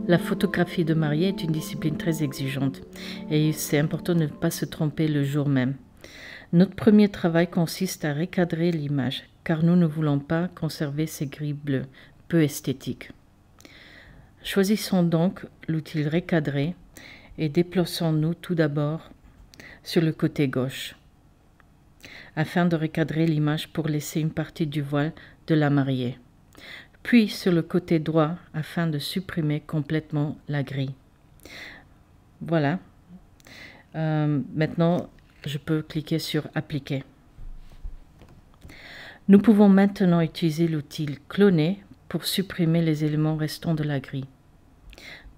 La photographie de mariée est une discipline très exigeante et c'est important de ne pas se tromper le jour même. Notre premier travail consiste à recadrer l'image car nous ne voulons pas conserver ces gris bleus, peu esthétiques. Choisissons donc l'outil recadré et déplaçons-nous tout d'abord sur le côté gauche afin de recadrer l'image pour laisser une partie du voile de la mariée. Puis sur le côté droit afin de supprimer complètement la grille. Voilà. Maintenant, je peux cliquer sur Appliquer. Nous pouvons maintenant utiliser l'outil Cloner pour supprimer les éléments restants de la grille.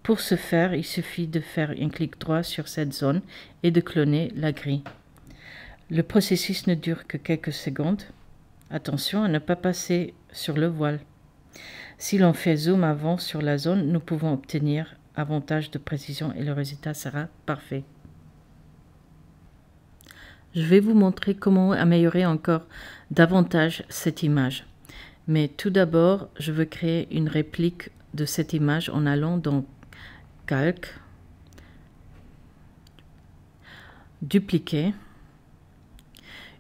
Pour ce faire, il suffit de faire un clic droit sur cette zone et de cloner la grille. Le processus ne dure que quelques secondes. Attention à ne pas passer sur le voile. Si l'on fait zoom avant sur la zone, nous pouvons obtenir avantage de précision et le résultat sera parfait. Je vais vous montrer comment améliorer encore davantage cette image. Mais tout d'abord, je veux créer une réplique de cette image en allant dans Calque, Dupliquer.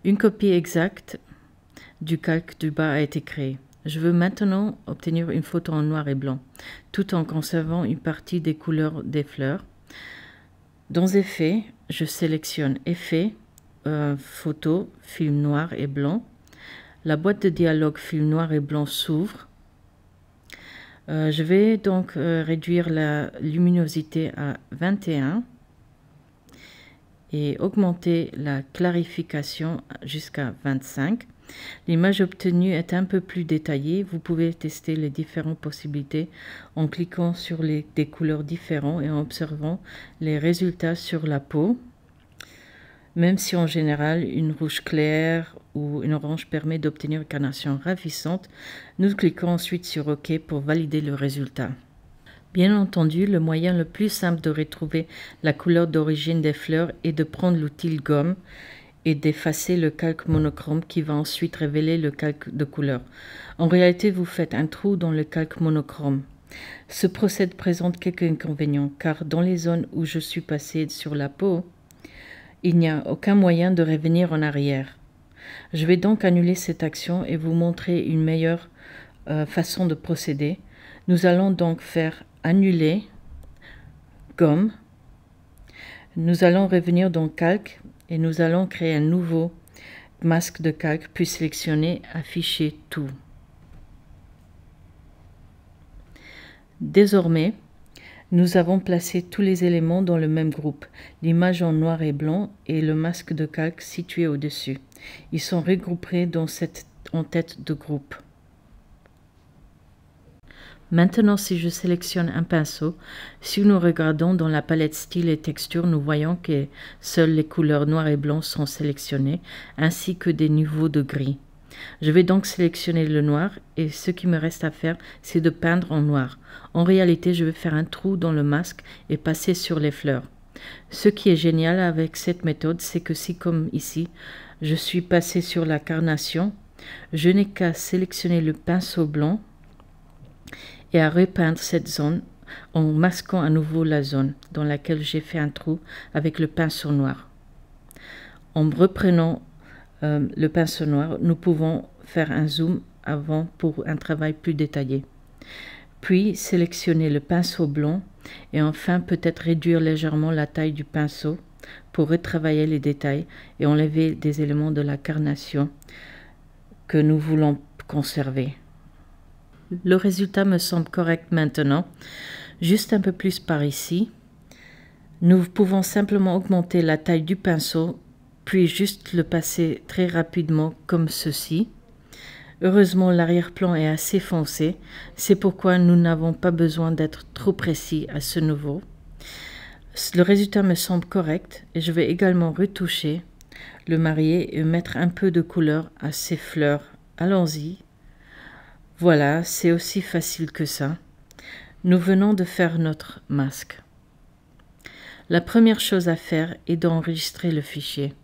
Une copie exacte du calque du bas a été créée. Je veux maintenant obtenir une photo en noir et blanc, tout en conservant une partie des couleurs des fleurs. Dans Effets, je sélectionne Effets, Photo, film noir et blanc. La boîte de dialogue film noir et blanc s'ouvre. Je vais donc réduire la luminosité à 21 et augmenter la clarification jusqu'à 25. L'image obtenue est un peu plus détaillée. Vous pouvez tester les différentes possibilités en cliquant sur des couleurs différentes et en observant les résultats sur la peau. Même si en général, une rouge claire ou une orange permet d'obtenir une carnation ravissante, nous cliquons ensuite sur OK pour valider le résultat. Bien entendu, le moyen le plus simple de retrouver la couleur d'origine des fleurs est de prendre l'outil gomme et d'effacer le calque monochrome qui va ensuite révéler le calque de couleur. En réalité, vous faites un trou dans le calque monochrome. Ce procédé présente quelques inconvénients car dans les zones où je suis passé sur la peau, il n'y a aucun moyen de revenir en arrière. Je vais donc annuler cette action et vous montrer une meilleure façon de procéder. Nous allons donc faire Annuler, Gomme. Nous allons revenir dans Calque et nous allons créer un nouveau masque de calque puis sélectionner Afficher tout. Désormais, nous avons placé tous les éléments dans le même groupe, l'image en noir et blanc et le masque de calque situé au-dessus. Ils sont regroupés en tête de groupe. Maintenant, si je sélectionne un pinceau, si nous regardons dans la palette style et texture, nous voyons que seules les couleurs noir et blanc sont sélectionnées, ainsi que des niveaux de gris. Je vais donc sélectionner le noir et ce qui me reste à faire, c'est de peindre en noir. En réalité, je vais faire un trou dans le masque et passer sur les fleurs. Ce qui est génial avec cette méthode, c'est que si, comme ici, je suis passé sur la carnation, je n'ai qu'à sélectionner le pinceau blanc et à repeindre cette zone en masquant à nouveau la zone dans laquelle j'ai fait un trou avec le pinceau noir. En reprenant le pinceau noir, nous pouvons faire un zoom avant pour un travail plus détaillé. Puis sélectionner le pinceau blanc et enfin peut-être réduire légèrement la taille du pinceau pour retravailler les détails et enlever des éléments de la carnation que nous voulons conserver. Le résultat me semble correct maintenant, juste un peu plus par ici. Nous pouvons simplement augmenter la taille du pinceau, puis juste le passer très rapidement comme ceci. Heureusement, l'arrière-plan est assez foncé, c'est pourquoi nous n'avons pas besoin d'être trop précis à ce niveau. Le résultat me semble correct et je vais également retoucher le marié et mettre un peu de couleur à ses fleurs. Allons-y. Voilà, c'est aussi facile que ça. Nous venons de faire notre masque. La première chose à faire est d'enregistrer le fichier.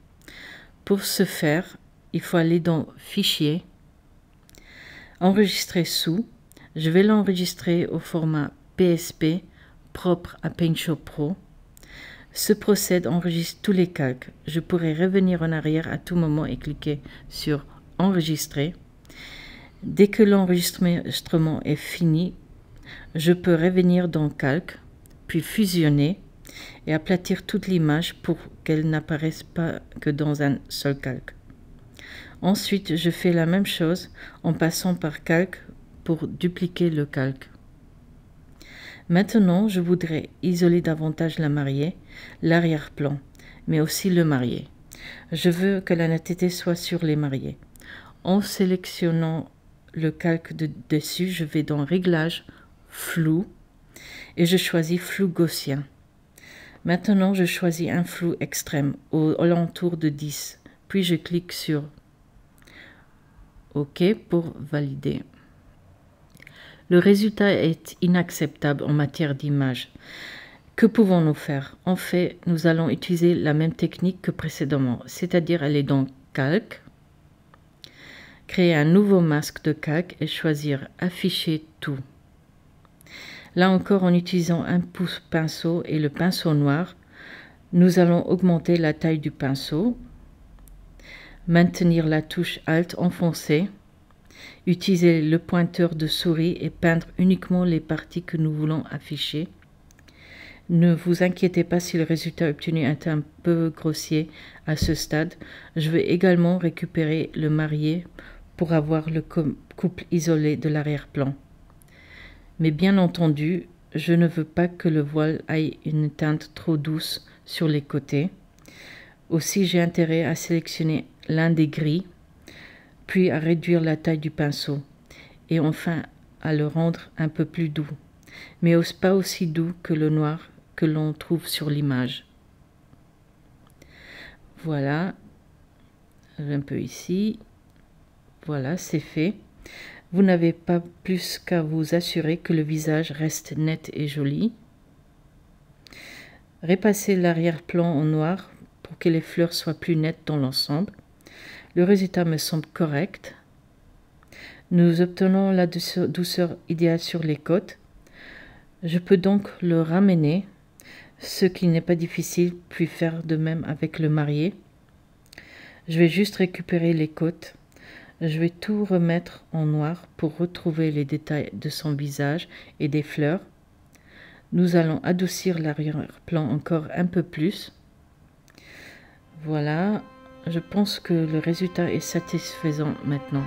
Pour ce faire, il faut aller dans Fichier, Enregistrer sous. Je vais l'enregistrer au format PSP propre à PaintShop Pro. Ce procédé enregistre tous les calques. Je pourrais revenir en arrière à tout moment et cliquer sur Enregistrer. Dès que l'enregistrement est fini, je peux revenir dans Calque, puis fusionner et aplatir toute l'image pour qu'elle n'apparaisse pas que dans un seul calque. Ensuite, je fais la même chose en passant par Calque pour dupliquer le calque. Maintenant, je voudrais isoler davantage la mariée, l'arrière-plan, mais aussi le marié. Je veux que la netteté soit sur les mariés. En sélectionnant le calque de dessus, je vais dans Réglages, Flou, et je choisis Flou gaussien. Maintenant, je choisis un flou extrême, aux alentours de 10, puis je clique sur OK pour valider. Le résultat est inacceptable en matière d'image. Que pouvons-nous faire? En fait, nous allons utiliser la même technique que précédemment, c'est-à-dire aller dans Calque, créer un nouveau masque de calque et choisir Afficher tout. Là encore, en utilisant un pinceau et le pinceau noir, nous allons augmenter la taille du pinceau, maintenir la touche Alt enfoncée, utiliser le pointeur de souris et peindre uniquement les parties que nous voulons afficher. Ne vous inquiétez pas si le résultat obtenu est un peu grossier à ce stade. Je vais également récupérer le marié pour avoir le couple isolé de l'arrière-plan. Mais bien entendu, je ne veux pas que le voile ait une teinte trop douce sur les côtés. Aussi, j'ai intérêt à sélectionner l'un des gris, puis à réduire la taille du pinceau, et enfin à le rendre un peu plus doux, mais pas aussi doux que le noir que l'on trouve sur l'image. Voilà, un peu ici. Voilà, c'est fait. Vous n'avez pas plus qu'à vous assurer que le visage reste net et joli. Repassez l'arrière-plan en noir pour que les fleurs soient plus nettes dans l'ensemble. Le résultat me semble correct. Nous obtenons la douceur idéale sur les côtes. Je peux donc le ramener, ce qui n'est pas difficile, puis faire de même avec le marié. Je vais juste récupérer les côtes. Je vais tout remettre en noir pour retrouver les détails de son visage et des fleurs. Nous allons adoucir l'arrière-plan encore un peu plus. Voilà, je pense que le résultat est satisfaisant maintenant.